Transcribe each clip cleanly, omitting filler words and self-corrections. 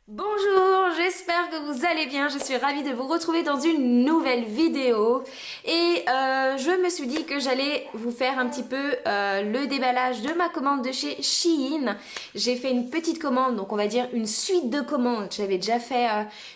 Bonjour, j'espère que vous allez bien, je suis ravie de vous retrouver dans une nouvelle vidéo et je me suis dit que j'allais vous faire un petit peu le déballage de ma commande de chez Shein. J'ai fait une petite commande, donc on va dire une suite de commandes. J'avais déjà fait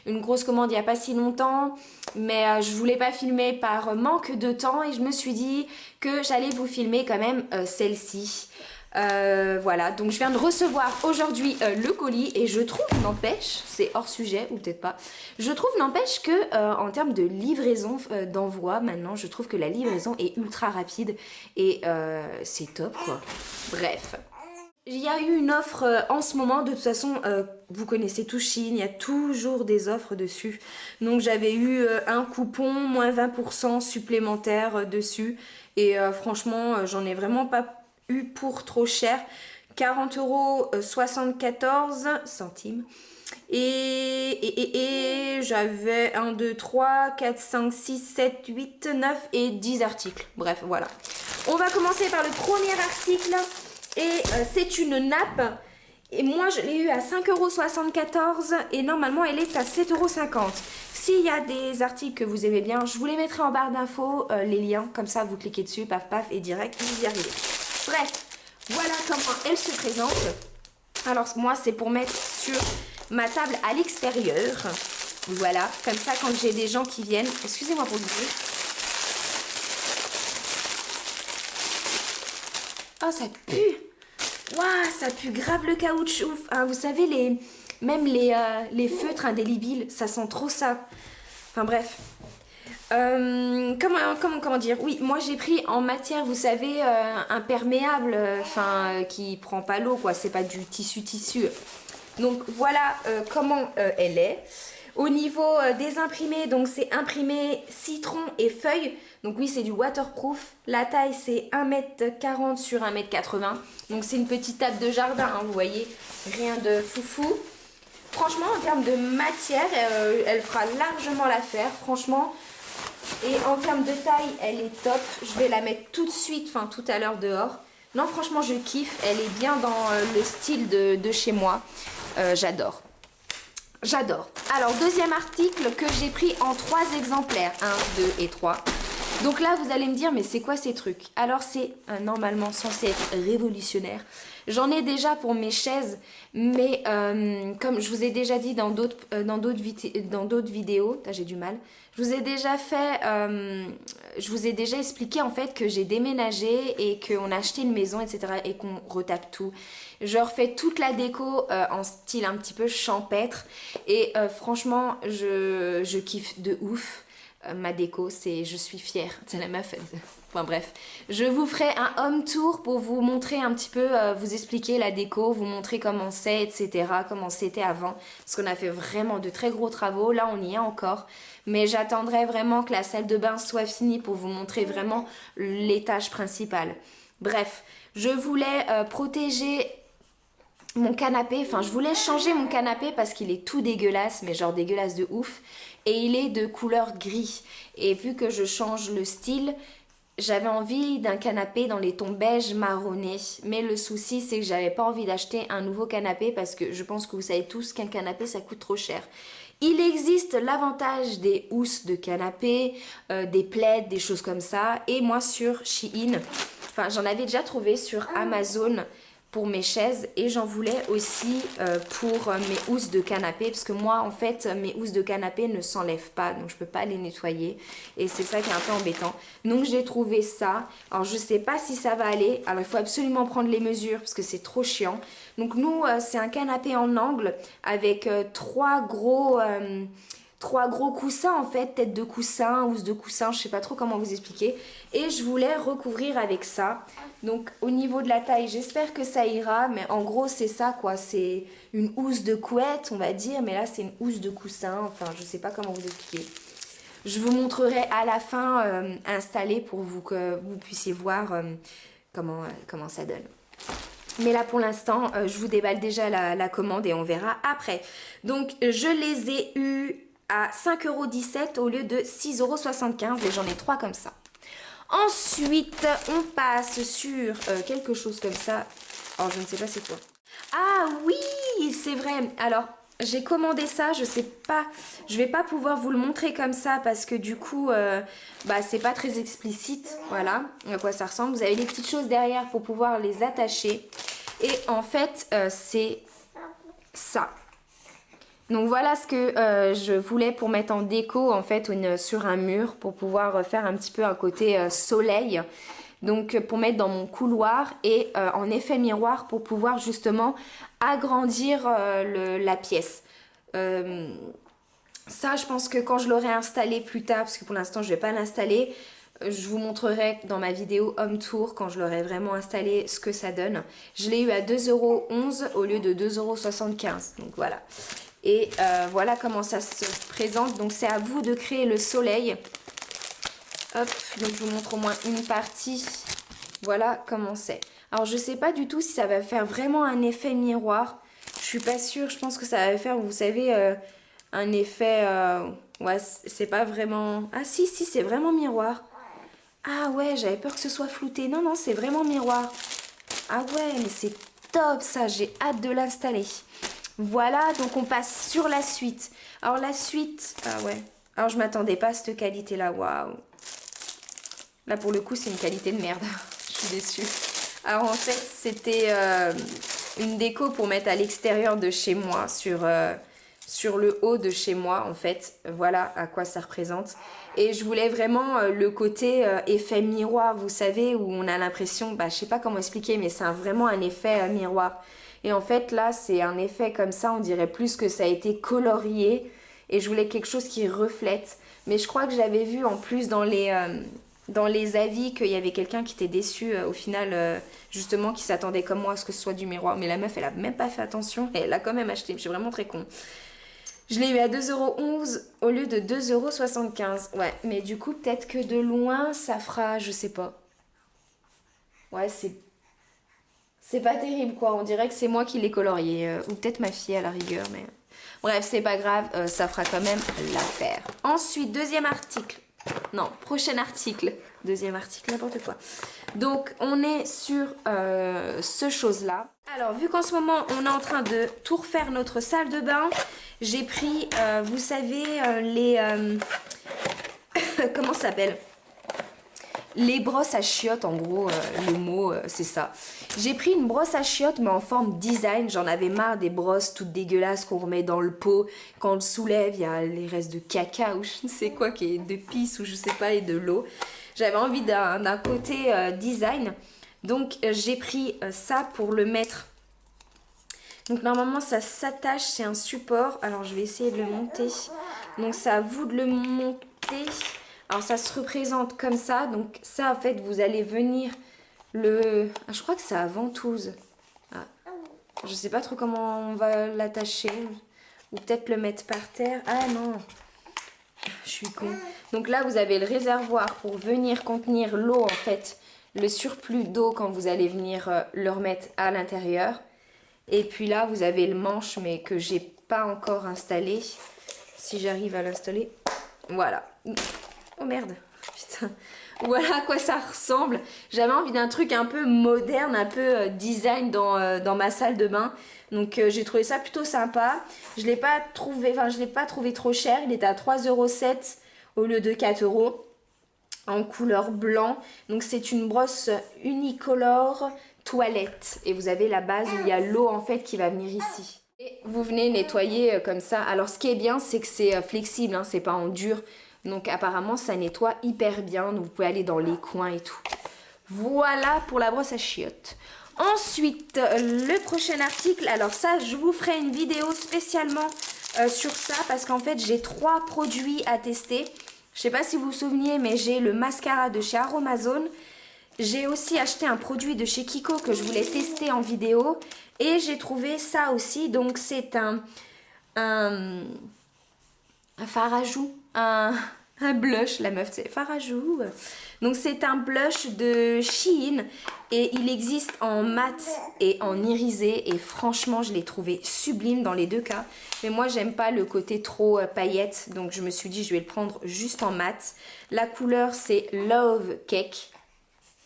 une grosse commande il n'y a pas si longtemps, mais je voulais pas filmer par manque de temps et je me suis dit que j'allais vous filmer quand même celle-ci. Voilà, donc je viens de recevoir aujourd'hui le colis et je trouve, n'empêche, c'est hors sujet ou peut-être pas, je trouve, n'empêche que en termes de livraison, d'envoi, maintenant, je trouve que la livraison est ultra rapide et c'est top quoi. Bref. Il y a eu une offre en ce moment, de toute façon, vous connaissez tout Shein, il y a toujours des offres dessus. Donc j'avais eu un coupon, moins 20% supplémentaire dessus. Et franchement, j'en ai vraiment pas eu pour trop cher. 40 € 74 centimes. Et j'avais 1, 2, 3, 4, 5, 6, 7, 8, 9 et 10 articles. Bref, voilà. On va commencer par le premier article. Et c'est une nappe. Et moi, je l'ai eu à 5,74 € et normalement, elle est à 7,50 €. S'il y a des articles que vous aimez bien, je vous les mettrai en barre d'infos, les liens. Comme ça, vous cliquez dessus, paf paf, et direct, vous y arrivez. Bref, voilà comment elle se présente. Alors, moi, c'est pour mettre sur ma table à l'extérieur. Voilà, comme ça, quand j'ai des gens qui viennent... Excusez-moi pour le bruit. Oh, ça pue! Waouh, ça pue grave le caoutchouc. Hein, vous savez, même les feutres indélébiles, ça sent trop ça. Enfin bref. Comment dire? Oui, moi j'ai pris en matière, vous savez, imperméable, qui prend pas l'eau, quoi. C'est pas du tissu. Donc voilà comment elle est. Au niveau des imprimés, donc c'est imprimé citron et feuille. Donc oui, c'est du waterproof. La taille, c'est 1,40 m sur 1,80 m. Donc c'est une petite table de jardin, hein, vous voyez. Rien de foufou. Franchement, en termes de matière, elle fera largement l'affaire. Franchement. Et en termes de taille, elle est top. Je vais la mettre tout de suite, enfin tout à l'heure dehors. Non, franchement, je kiffe. Elle est bien dans le style de chez moi. J'adore. J'adore. Alors, deuxième article que j'ai pris en 3 exemplaires. 1, 2 et 3. Donc là, vous allez me dire, mais c'est quoi ces trucs? Alors, c'est normalement censé être révolutionnaire. J'en ai déjà pour mes chaises, mais comme je vous ai déjà dit dans d'autres vidéos, j'ai du mal, je vous ai déjà fait, je vous ai déjà expliqué en fait que j'ai déménagé et qu'on a acheté une maison, etc. et qu'on retape tout. Je refais toute la déco en style un petit peu champêtre et franchement, je kiffe de ouf. Ma déco, je suis fière, c'est la meuf. Enfin bref, je vous ferai un home tour pour vous montrer un petit peu, vous expliquer la déco, vous montrer comment c'est, etc., comment c'était avant, parce qu'on a fait vraiment de très gros travaux, là on y est encore, mais j'attendrai vraiment que la salle de bain soit finie pour vous montrer vraiment l'étage principal. Bref, je voulais protéger mon canapé, enfin je voulais changer mon canapé parce qu'il est tout dégueulasse, mais genre dégueulasse de ouf, et il est de couleur gris. Et vu que je change le style, j'avais envie d'un canapé dans les tons beige marronné. Mais le souci, c'est que j'avais pas envie d'acheter un nouveau canapé parce que je pense que vous savez tous qu'un canapé ça coûte trop cher. Il existe l'avantage des housses de canapé, des plaids, des choses comme ça. Et moi sur Shein, enfin j'en avais déjà trouvé sur Amazon pour mes chaises et j'en voulais aussi pour mes housses de canapé parce que moi en fait mes housses de canapé ne s'enlèvent pas donc je peux pas les nettoyer et c'est ça qui est un peu embêtant. Donc j'ai trouvé ça. Alors je sais pas si ça va aller. Alors il faut absolument prendre les mesures parce que c'est trop chiant. Donc nous c'est un canapé en angle avec trois gros coussins en fait, tête de coussin, housse de coussin, je sais pas trop comment vous expliquer. Et je voulais recouvrir avec ça. Donc au niveau de la taille, j'espère que ça ira, mais en gros c'est ça quoi, c'est une housse de couette on va dire, mais là c'est une housse de coussin, enfin je sais pas comment vous expliquer. Je vous montrerai à la fin installé pour que vous puissiez voir comment ça donne. Mais là pour l'instant, je vous déballe déjà la commande et on verra après. Donc je les ai eus à 5,17 € au lieu de 6,75 € et j'en ai 3 comme ça. Ensuite, on passe sur quelque chose comme ça. Oh, je ne sais pas c'est quoi. Ah oui, c'est vrai. Alors, j'ai commandé ça, je sais pas, je vais pas pouvoir vous le montrer comme ça parce que du coup, bah c'est pas très explicite, voilà à quoi ça ressemble. Vous avez des petites choses derrière pour pouvoir les attacher. Et en fait, c'est ça. Donc voilà ce que je voulais pour mettre en déco en fait sur un mur pour pouvoir faire un petit peu un côté soleil. Donc pour mettre dans mon couloir et en effet miroir pour pouvoir justement agrandir la pièce. Ça je pense que quand je l'aurai installé plus tard, parce que pour l'instant je ne vais pas l'installer, je vous montrerai dans ma vidéo home tour quand je l'aurai vraiment installé ce que ça donne. Je l'ai eu à 2,11 € au lieu de 2,75 €. Donc voilà. Et voilà comment ça se présente. Donc c'est à vous de créer le soleil. Hop, donc je vous montre au moins une partie. Voilà comment c'est. Alors je sais pas du tout si ça va faire vraiment un effet miroir. Je suis pas sûre, je pense que ça va faire, vous savez, un effet... ouais, c'est pas vraiment... Ah si, c'est vraiment miroir. Ah ouais, j'avais peur que ce soit flouté. Non, non, c'est vraiment miroir. Ah ouais, mais c'est top ça, j'ai hâte de l'installer. Voilà, donc on passe sur la suite. Alors la suite, ah ouais. Alors je m'attendais pas à cette qualité-là, waouh. Là pour le coup c'est une qualité de merde, je suis déçue. Alors en fait c'était une déco pour mettre à l'extérieur de chez moi, sur le haut de chez moi en fait. Voilà à quoi ça représente. Et je voulais vraiment le côté effet miroir, vous savez, où on a l'impression, bah je sais pas comment expliquer, mais c'est vraiment un effet miroir. Et en fait là c'est un effet comme ça, on dirait plus que ça a été colorié. Et je voulais quelque chose qui reflète. Mais je crois que j'avais vu en plus dans les avis qu'il y avait quelqu'un qui était déçu au final, justement, qui s'attendait comme moi à ce que ce soit du miroir. Mais la meuf, elle a même pas fait attention et elle a quand même acheté. Je suis vraiment très con. Je l'ai eu à 2,11 € au lieu de 2,75 €. Ouais, mais du coup, peut-être que de loin, ça fera, je sais pas. Ouais, c'est pas terrible quoi. On dirait que c'est moi qui l'ai colorié. Ou peut-être ma fille à la rigueur, mais... Bref, c'est pas grave, ça fera quand même l'affaire. Ensuite, deuxième article. Non, prochain article. Deuxième article, n'importe quoi. Donc, on est sur ce chose-là. Alors, vu qu'en ce moment, on est en train de tout refaire notre salle de bain, j'ai pris, vous savez, les... comment ça s'appelle ? Les brosses à chiottes, en gros, le mot, c'est ça. J'ai pris une brosse à chiottes, mais en forme design. J'en avais marre des brosses toutes dégueulasses qu'on remet dans le pot. Quand on le soulève, il y a les restes de caca ou je ne sais quoi, qui est de pisse ou je sais pas, et de l'eau. J'avais envie d'un côté design. Donc, j'ai pris ça pour le mettre. Donc, normalement, ça s'attache, c'est un support. Alors, je vais essayer de le monter. Donc, c'est à vous de le monter. Alors ça se représente comme ça, donc ça en fait vous allez venir le... Ah, je crois que c'est à ventouse. Ah. Je sais pas trop comment on va l'attacher, ou peut-être le mettre par terre. Ah non, je suis con. Donc là vous avez le réservoir pour venir contenir l'eau en fait, le surplus d'eau quand vous allez venir le remettre à l'intérieur. Et puis là vous avez le manche mais que j'ai pas encore installé, si j'arrive à l'installer. Voilà. Oh merde, putain. Voilà à quoi ça ressemble. J'avais envie d'un truc un peu moderne, un peu design dans ma salle de bain. Donc j'ai trouvé ça plutôt sympa. Je l'ai pas trouvé trop cher. Il était à 3,07 € au lieu de 4 € en couleur blanc. Donc c'est une brosse unicolore toilette. Et vous avez la base où il y a l'eau en fait qui va venir ici. Et vous venez nettoyer comme ça. Alors ce qui est bien, c'est que c'est flexible, hein, c'est pas en dur. Donc apparemment ça nettoie hyper bien, donc vous pouvez aller dans les coins et tout. Voilà pour la brosse à chiottes. Ensuite, le prochain article, alors ça je vous ferai une vidéo spécialement sur ça parce qu'en fait j'ai 3 produits à tester. Je sais pas si vous vous souveniez mais j'ai le mascara de chez Aromazone. J'ai aussi acheté un produit de chez Kiko que je voulais tester en vidéo. Et j'ai trouvé ça aussi, donc c'est un fard à joues, un blush, la meuf c'est fard à joues. Donc c'est un blush de Shein et il existe en mat et en irisé et franchement je l'ai trouvé sublime dans les deux cas. Mais moi j'aime pas le côté trop paillettes, donc je me suis dit je vais le prendre juste en mat. La couleur c'est Love Cake.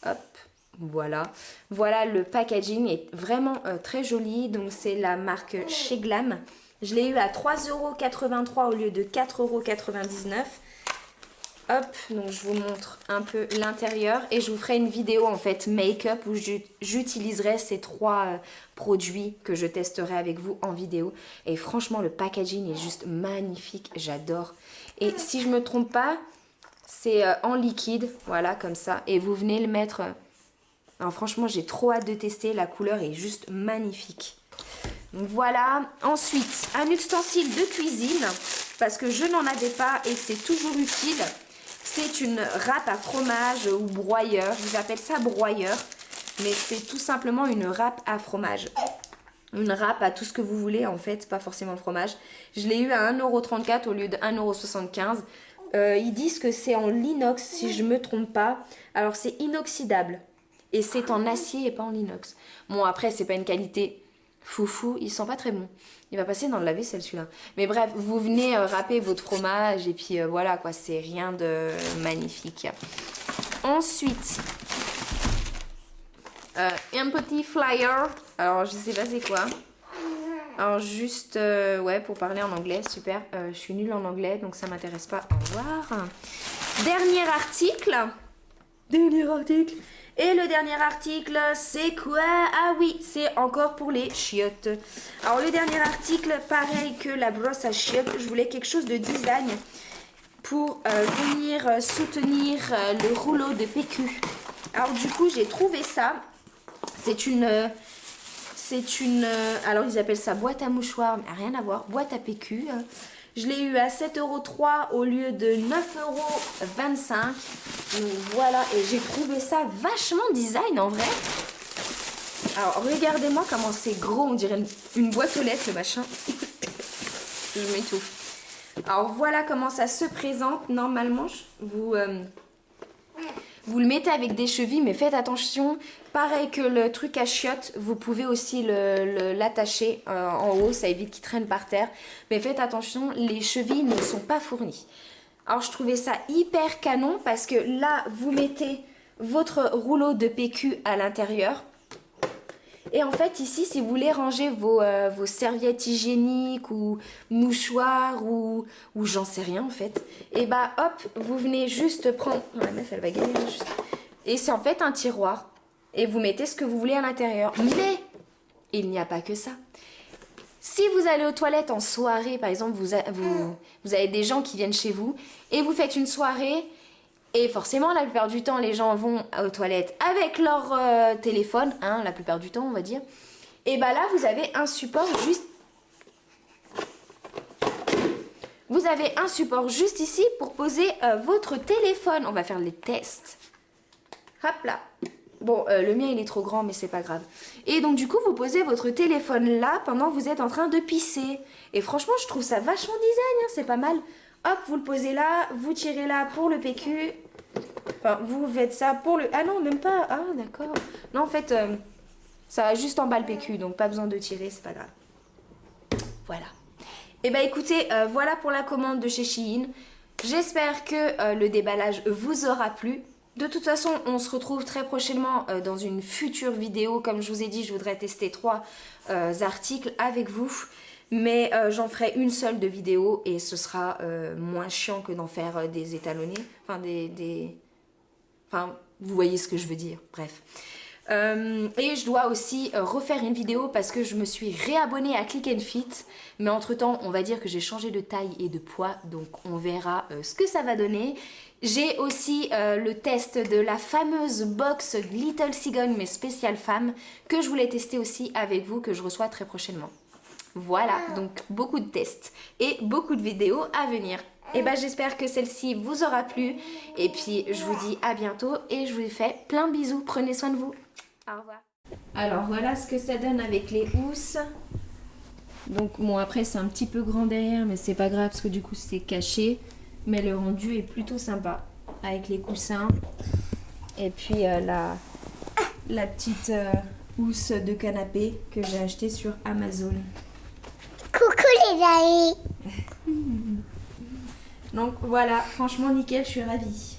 Hop, voilà. Voilà, le packaging est vraiment très joli, donc c'est la marque Chez Glam. Je l'ai eu à 3,83 € au lieu de 4,99 €. Hop, donc je vous montre un peu l'intérieur et je vous ferai une vidéo en fait make-up où j'utiliserai ces 3 produits que je testerai avec vous en vidéo. Et franchement, le packaging est juste magnifique, j'adore. Et si je me trompe pas, c'est en liquide, voilà, comme ça. Et vous venez le mettre... Alors franchement, j'ai trop hâte de tester, la couleur est juste magnifique. Donc voilà, ensuite, un ustensile de cuisine, parce que je n'en avais pas et c'est toujours utile. C'est une râpe à fromage ou broyeur. Je vous appelle ça broyeur, mais c'est tout simplement une râpe à fromage. Une râpe à tout ce que vous voulez en fait, pas forcément le fromage. Je l'ai eu à 1,34 € au lieu de 1,75 €. Ils disent que c'est en inox si je me trompe pas. Alors c'est inoxydable et c'est en acier et pas en inox. Bon après c'est pas une qualité foufou, il sent pas très bon. Il va passer dans le lave-vaisselle celui-là. Mais bref, vous venez râper votre fromage et puis voilà quoi, c'est rien de magnifique. Ensuite, un petit flyer. Alors je sais pas c'est quoi. Alors juste, ouais, pour parler en anglais, super. Je suis nulle en anglais donc ça m'intéresse pas. Au revoir. Dernier article. Et le dernier article, c'est quoi? Ah oui, c'est encore pour les chiottes. Alors le dernier article, pareil que la brosse à chiottes, je voulais quelque chose de design pour venir soutenir le rouleau de PQ. Alors du coup, j'ai trouvé ça. C'est une... alors ils appellent ça boîte à mouchoirs, mais rien à voir, boîte à PQ. Je l'ai eu à 7,03 € au lieu de 9,25 €. Donc voilà, et j'ai trouvé ça vachement design en vrai. Alors regardez-moi comment c'est gros, on dirait une boîte aux lettres le machin. Je m'étouffe. Alors voilà comment ça se présente. Normalement, vous le mettez avec des chevilles, mais faites attention. Pareil que le truc à chiottes, vous pouvez aussi l'attacher en haut, ça évite qu'il traîne par terre. Mais faites attention, les chevilles ne sont pas fournies. Alors je trouvais ça hyper canon parce que là, vous mettez votre rouleau de PQ à l'intérieur. Et en fait, ici, si vous voulez ranger vos serviettes hygiéniques ou mouchoirs ou j'en sais rien en fait, et bah hop, vous venez juste prendre... Oh, la meuf, elle va galérer juste. Et c'est en fait un tiroir. Et vous mettez ce que vous voulez à l'intérieur. Mais il n'y a pas que ça. Si vous allez aux toilettes en soirée, par exemple, vous avez des gens qui viennent chez vous et vous faites une soirée... Et forcément, la plupart du temps, les gens vont aux toilettes avec leur téléphone, hein, la plupart du temps, on va dire. Et bah là, vous avez un support juste... Vous avez un support juste ici pour poser votre téléphone. On va faire les tests. Hop là. Bon, le mien, il est trop grand, mais c'est pas grave. Et donc, du coup, vous posez votre téléphone là pendant que vous êtes en train de pisser. Et franchement, je trouve ça vachement design, hein, c'est pas mal. Hop, vous le posez là, vous tirez là pour le PQ. Enfin, vous faites ça pour le... Ah non, même pas. Ah, d'accord. Non, en fait, ça va juste en bas le PQ, donc pas besoin de tirer, c'est pas grave. Voilà. Et bah écoutez, voilà pour la commande de chez Shein. J'espère que le déballage vous aura plu. De toute façon, on se retrouve très prochainement dans une future vidéo. Comme je vous ai dit, je voudrais tester 3 articles avec vous. Mais j'en ferai une seule de vidéo et ce sera moins chiant que d'en faire des étalonnés. Enfin, Enfin, vous voyez ce que je veux dire. Bref. Et je dois aussi refaire une vidéo parce que je me suis réabonnée à Click and Fit. Mais entre temps, on va dire que j'ai changé de taille et de poids. Donc on verra ce que ça va donner. J'ai aussi le test de la fameuse box Little Cigogne mais spéciale femme que je voulais tester aussi avec vous, que je reçois très prochainement. Voilà, donc beaucoup de tests et beaucoup de vidéos à venir. Et ben j'espère que celle-ci vous aura plu. Et puis je vous dis à bientôt et je vous fais plein de bisous. Prenez soin de vous. Au revoir. Alors voilà ce que ça donne avec les housses. Donc bon après c'est un petit peu grand derrière mais c'est pas grave parce que du coup c'est caché. Mais le rendu est plutôt sympa. Avec les coussins. Et puis la petite housse de canapé que j'ai achetée sur Amazon. Coucou les amis. Donc voilà, franchement nickel, je suis ravie.